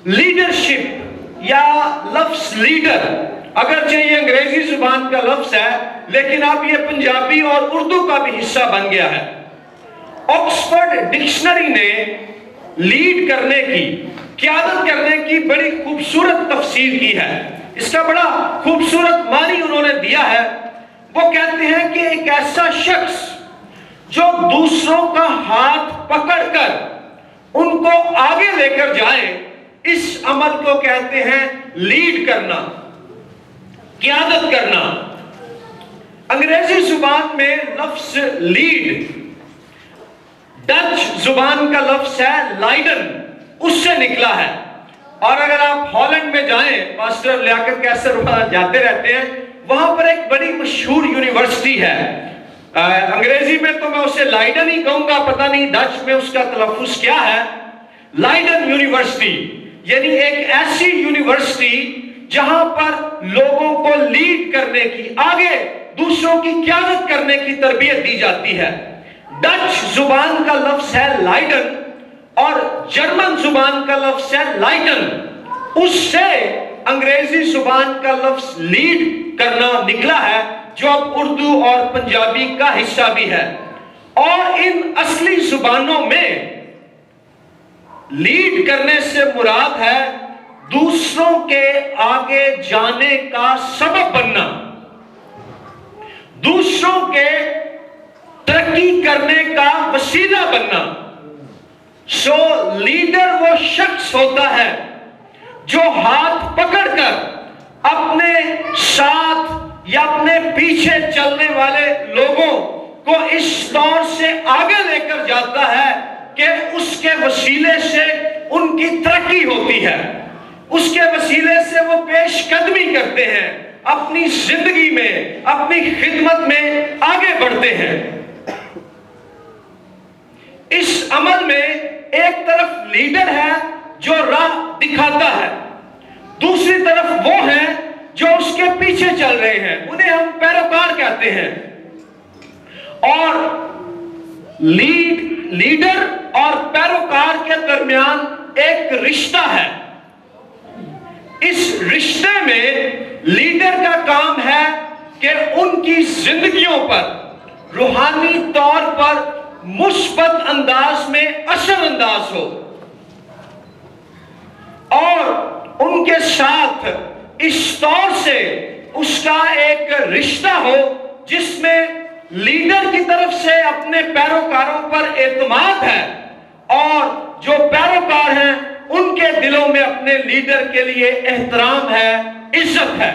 Leadership یا لفظ leader, اگرچہ یہ انگریزی زبان کا لفظ ہے لیکن اب یہ پنجابی اور اردو کا بھی حصہ بن گیا ہے۔ آکسفورڈ ڈکشنری نے لیڈ کرنے کی، قیادت کرنے کی بڑی خوبصورت تفسیر کی ہے۔ اس کا بڑا خوبصورت معنی انہوں نے دیا ہے۔ وہ کہتے ہیں کہ ایک ایسا شخص جو دوسروں کا ہاتھ پکڑ کر ان کو آگے لے کر جائے، اس عمل کو کہتے ہیں لیڈ کرنا، قیادت کرنا۔ انگریزی زبان میں لفظ لیڈ ڈچ زبان کا لفظ ہے لائڈن، اس سے نکلا ہے۔ اور اگر آپ ہالینڈ میں جائیں، ماسٹر لیاقت کیسر وہاں جاتے رہتے ہیں، وہاں پر ایک بڑی مشہور یونیورسٹی ہے، انگریزی میں تو میں اسے لائڈن ہی کہوں گا، پتہ نہیں ڈچ میں اس کا تلفظ کیا ہے۔ لائڈن یونیورسٹی یعنی ایک ایسی یونیورسٹی جہاں پر لوگوں کو لیڈ کرنے کی، آگے دوسروں کی قیادت کرنے کی تربیت دی جاتی ہے۔ ڈچ زبان کا لفظ ہے لائڈن اور جرمن زبان کا لفظ ہے لائٹن، اس سے انگریزی زبان کا لفظ لیڈ کرنا نکلا ہے، جو اب اردو اور پنجابی کا حصہ بھی ہے۔ اور ان اصلی زبانوں میں لیڈ کرنے سے مراد ہے دوسروں کے آگے جانے کا سبب بننا، دوسروں کے ترقی کرنے کا وسیلہ بننا۔ سو لیڈر وہ شخص ہوتا ہے جو ہاتھ پکڑ کر اپنے ساتھ یا اپنے پیچھے چلنے والے لوگوں کو اس طور سے آگے لے کر جاتا ہے کہ اس کے وسیلے سے ان کی ترقی ہوتی ہے، اس کے وسیلے سے وہ پیش قدمی کرتے ہیں، اپنی زندگی میں، اپنی خدمت میں آگے بڑھتے ہیں۔ اس عمل میں ایک طرف لیڈر ہے جو راہ دکھاتا ہے، دوسری طرف وہ ہیں جو اس کے پیچھے چل رہے ہیں، انہیں ہم پیروکار کہتے ہیں۔ اور لیڈر اور پیروکار کے درمیان ایک رشتہ ہے۔ اس رشتے میں لیڈر کا کام ہے کہ ان کی زندگیوں پر روحانی طور پر مثبت انداز میں اثر انداز ہو، اور ان کے ساتھ اس طور سے اس کا ایک رشتہ ہو جس میں لیڈر کی طرف سے اپنے پیروکاروں پر اعتماد ہے، اور جو پیروکار ہیں ان کے دلوں میں اپنے لیڈر کے لیے احترام ہے، عزت ہے۔